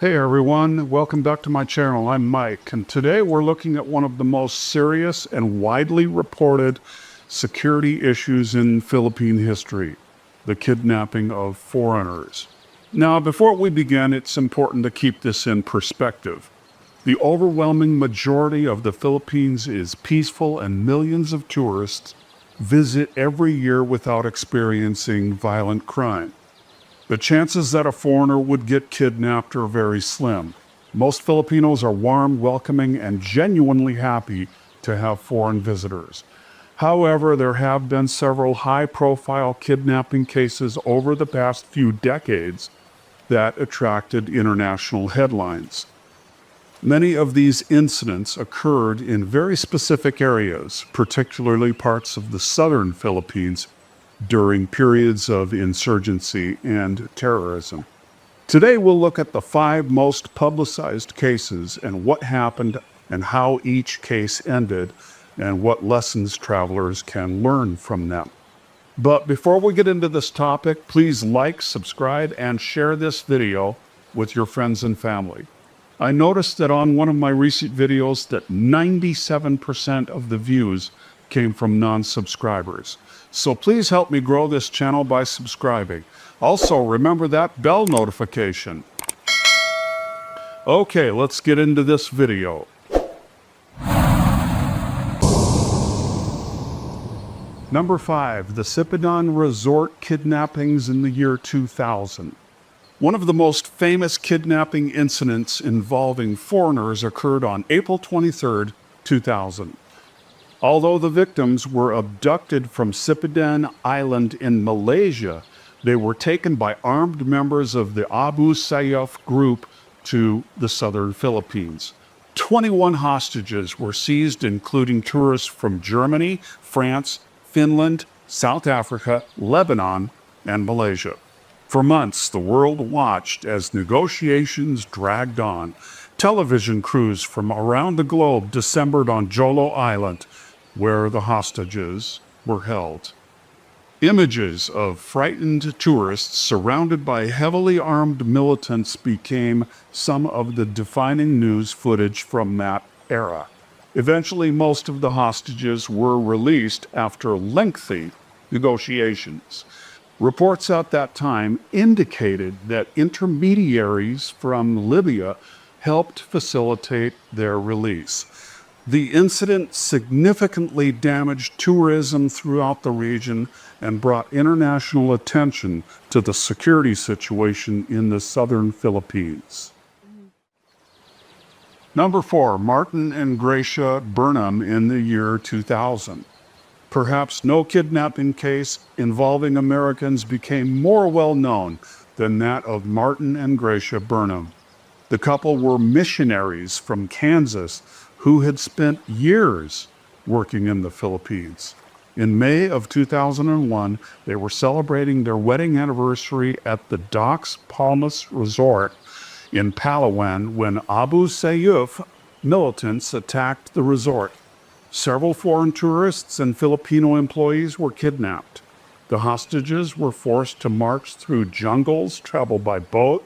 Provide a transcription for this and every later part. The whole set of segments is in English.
Hey everyone, welcome back to my channel. I'm Mike, and today we're looking at one of the most serious and widely reported security issues in Philippine history, the kidnapping of foreigners. Now, before we begin, it's important to keep this in perspective. The overwhelming majority of the Philippines is peaceful, and millions of tourists visit every year without experiencing violent crime. The chances that a foreigner would get kidnapped are very slim. Most Filipinos are warm, welcoming, and genuinely happy to have foreign visitors. However, there have been several high-profile kidnapping cases over the past few decades that attracted international headlines. Many of these incidents occurred in very specific areas, particularly parts of the southern Philippines, during periods of insurgency and terrorism. Today we'll look at the 5 most publicized cases and what happened and how each case ended and what lessons travelers can learn from them. But before we get into this topic, please like, subscribe, and share this video with your friends and family. I noticed that on one of my recent videos that 97% of the views came from non-subscribers. So please help me grow this channel by subscribing. Also, remember that bell notification. Okay, let's get into this video. Number 5, the Sipadan resort kidnappings in the year 2000. One of the most famous kidnapping incidents involving foreigners occurred on April 23, 2000. Although the victims were abducted from Samal Island in Malaysia, they were taken by armed members of the Abu Sayyaf group to the southern Philippines. 21 hostages were seized, including tourists from Germany, France, Finland, South Africa, Lebanon, and Malaysia. For months, the world watched as negotiations dragged on. Television crews from around the globe dissembled on Jolo Island, where the hostages were held. Images of frightened tourists surrounded by heavily armed militants became some of the defining news footage from that era. Eventually, most of the hostages were released after lengthy negotiations. Reports at that time indicated that intermediaries from Libya helped facilitate their release. The incident significantly damaged tourism throughout the region and brought international attention to the security situation in the southern Philippines. Number 4, Martin and Gracia Burnham in the year 2000. Perhaps no kidnapping case involving Americans became more well known than that of Martin and Gracia Burnham. The couple were missionaries from Kansas who had spent years working in the Philippines. In May of 2001, they were celebrating their wedding anniversary at the Docks Palmas Resort in Palawan when Abu Sayyaf militants attacked the resort. Several foreign tourists and Filipino employees were kidnapped. The hostages were forced to march through jungles, travel by boat,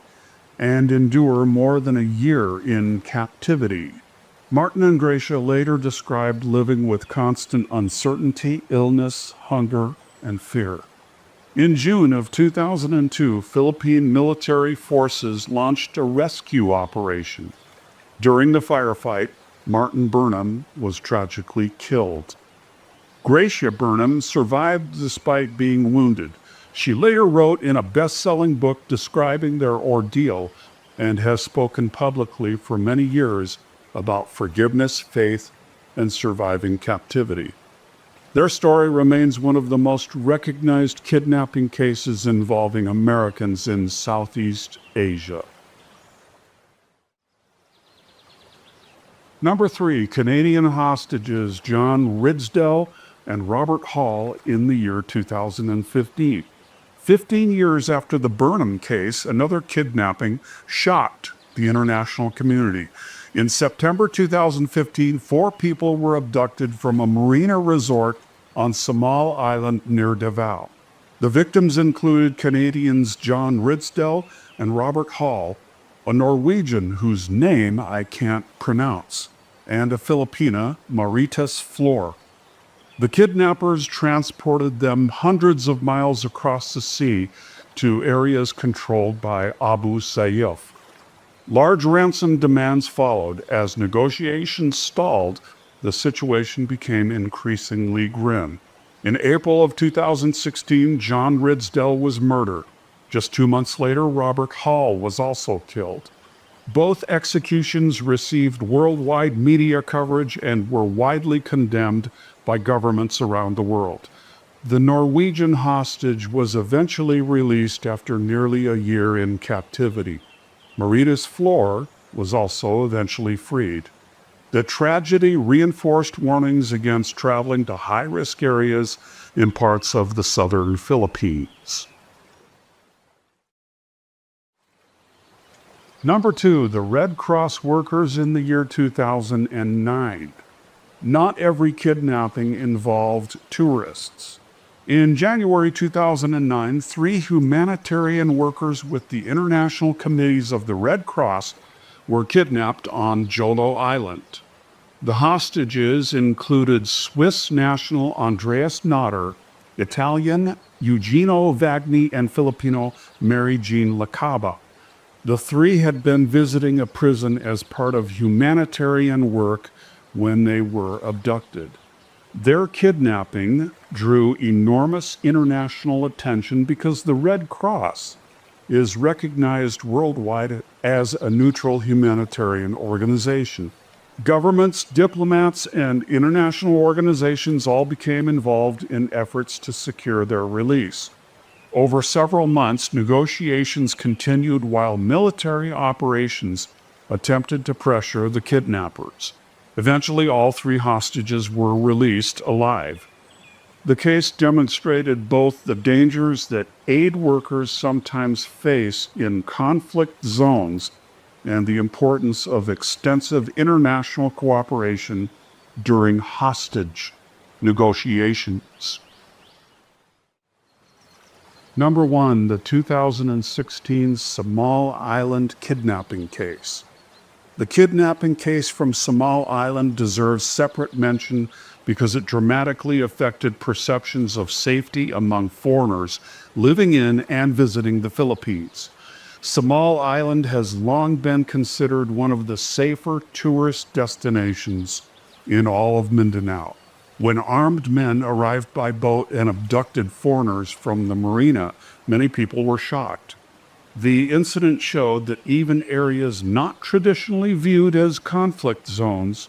and endure more than a year in captivity. Martin and Gracia later described living with constant uncertainty, illness, hunger, and fear. In June of 2002, Philippine military forces launched a rescue operation. During the firefight, Martin Burnham was tragically killed. Gracia Burnham survived despite being wounded. She later wrote in a best-selling book describing their ordeal and has spoken publicly for many years about forgiveness, faith, and surviving captivity. Their story remains one of the most recognized kidnapping cases involving Americans in Southeast Asia. Number 3, Canadian hostages John Ridsdel and Robert Hall in the year 2015. 15 years after the Burnham case, another kidnapping shocked the international community. In September 2015, 4 people were abducted from a marina resort on Samal Island near Davao. The victims included Canadians John Ridsdel and Robert Hall, a Norwegian whose name I can't pronounce, and a Filipina, Maritas Flor. The kidnappers transported them hundreds of miles across the sea to areas controlled by Abu Sayyaf. Large ransom demands followed. As negotiations stalled, the situation became increasingly grim. In April of 2016, John Ridsdel was murdered. Just 2 months later, Robert Hall was also killed. Both executions received worldwide media coverage and were widely condemned by governments around the world. The Norwegian hostage was eventually released after nearly a year in captivity. Maritas Flor was also eventually freed. The tragedy reinforced warnings against traveling to high-risk areas in parts of the southern Philippines. Number 2, the Red Cross workers in the year 2009. Not every kidnapping involved tourists. In January 2009, 3 humanitarian workers with the International Committees of the Red Cross were kidnapped on Jolo Island. The hostages included Swiss national Andreas Nader, Italian Eugenio Vagni, and Filipino Mary Jean Lacaba. The 3 had been visiting a prison as part of humanitarian work when they were abducted. Their kidnapping drew enormous international attention because the Red Cross is recognized worldwide as a neutral humanitarian organization. Governments, diplomats, and international organizations all became involved in efforts to secure their release. Over several months, negotiations continued while military operations attempted to pressure the kidnappers. Eventually, all 3 hostages were released alive. The case demonstrated both the dangers that aid workers sometimes face in conflict zones and the importance of extensive international cooperation during hostage negotiations. Number 1, the 2016 Samal Island kidnapping case. The kidnapping case from Samal Island deserves separate mention because it dramatically affected perceptions of safety among foreigners living in and visiting the Philippines. Samal Island has long been considered one of the safer tourist destinations in all of Mindanao. When armed men arrived by boat and abducted foreigners from the marina, many people were shocked. The incident showed that even areas not traditionally viewed as conflict zones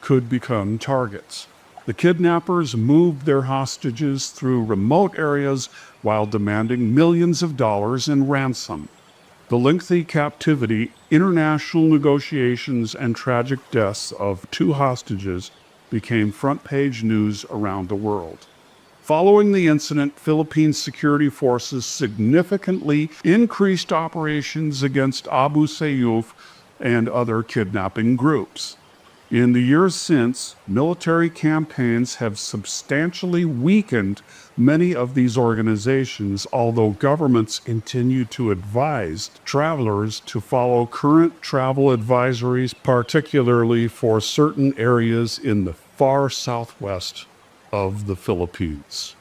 could become targets. The kidnappers moved their hostages through remote areas while demanding millions of dollars in ransom. The lengthy captivity, international negotiations, and tragic deaths of 2 hostages became front-page news around the world. Following the incident, Philippine security forces significantly increased operations against Abu Sayyaf and other kidnapping groups. In the years since, military campaigns have substantially weakened many of these organizations, although governments continue to advise travelers to follow current travel advisories, particularly for certain areas in the far southwest of the Philippines.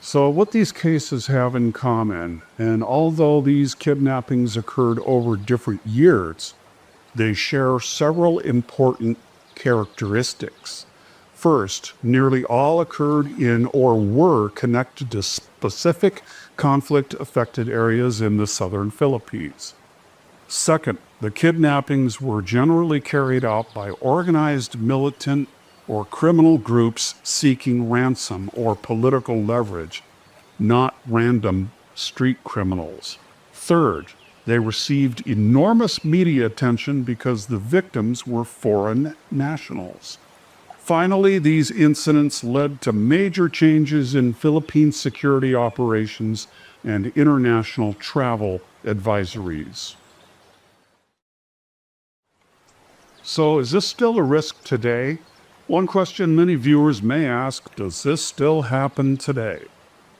So what these cases have in common, and although these kidnappings occurred over different years, they share several important characteristics. First, nearly all occurred in or were connected to specific conflict-affected areas in the southern Philippines. Second, the kidnappings were generally carried out by organized militant or criminal groups seeking ransom or political leverage, not random street criminals. Third, they received enormous media attention because the victims were foreign nationals. Finally, these incidents led to major changes in Philippine security operations and international travel advisories. So, is this still a risk today? One question many viewers may ask, does this still happen today?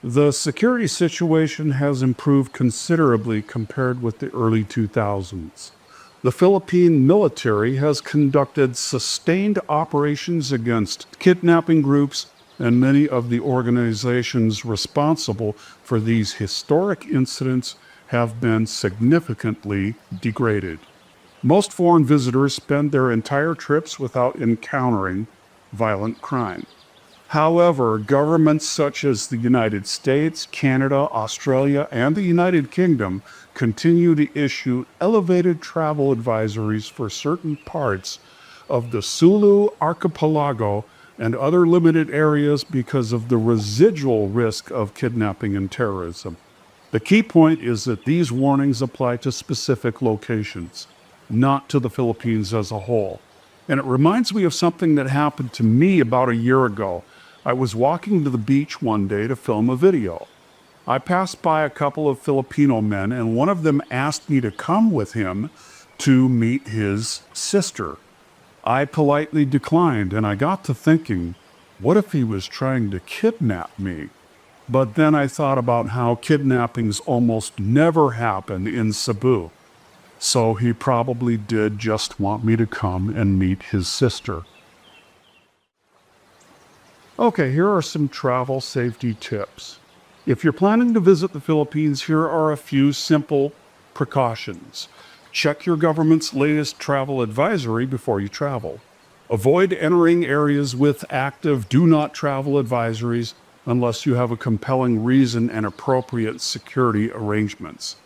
The security situation has improved considerably compared with the early 2000s. The Philippine military has conducted sustained operations against kidnapping groups, and many of the organizations responsible for these historic incidents have been significantly degraded. Most foreign visitors spend their entire trips without encountering violent crime. However, governments such as the United States, Canada, Australia, and the United Kingdom continue to issue elevated travel advisories for certain parts of the Sulu archipelago and other limited areas because of the residual risk of kidnapping and terrorism. The key point is that these warnings apply to specific locations, not to the Philippines as a whole. And it reminds me of something that happened to me about a year ago. I was walking to the beach one day to film a video. I passed by a couple of Filipino men, and one of them asked me to come with him to meet his sister. I politely declined, and I got to thinking, what if he was trying to kidnap me? But then I thought about how kidnappings almost never happen in Cebu. So he probably did just want me to come and meet his sister. Okay, here are some travel safety tips. If you're planning to visit the Philippines, here are a few simple precautions. Check your government's latest travel advisory before you travel. Avoid entering areas with active do not travel advisories unless you have a compelling reason and appropriate security arrangements.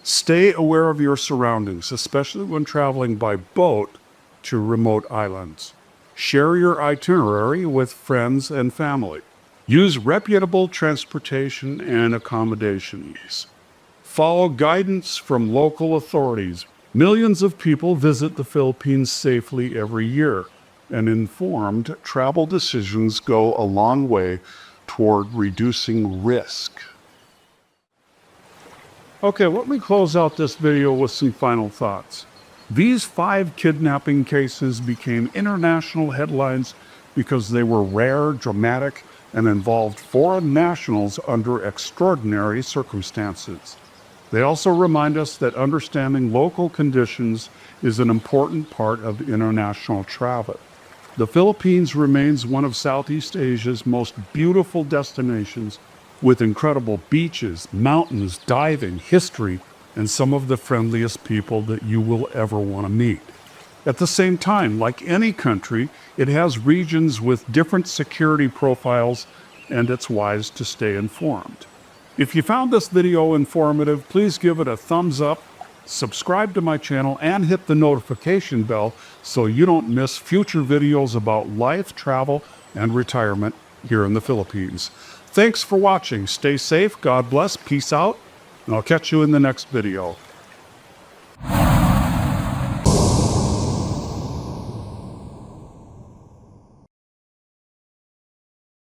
Stay aware of your surroundings, especially when traveling by boat to remote islands. Share your itinerary with friends and family. Use reputable transportation and accommodations. Follow guidance from local authorities. Millions of people visit the Philippines safely every year, and informed travel decisions go a long way toward reducing risk. Okay, let me close out this video with some final thoughts. These 5 kidnapping cases became international headlines because they were rare, dramatic, and involved foreign nationals under extraordinary circumstances. They also remind us that understanding local conditions is an important part of international travel. The Philippines remains one of Southeast Asia's most beautiful destinations, with incredible beaches, mountains, diving, history, and some of the friendliest people that you will ever want to meet. At the same time, like any country, it has regions with different security profiles, and it's wise to stay informed. If you found this video informative, please give it a thumbs up, subscribe to my channel, and hit the notification bell so you don't miss future videos about life, travel, and retirement here in the Philippines. Thanks for watching. Stay safe, God bless, peace out, and I'll catch you in the next video.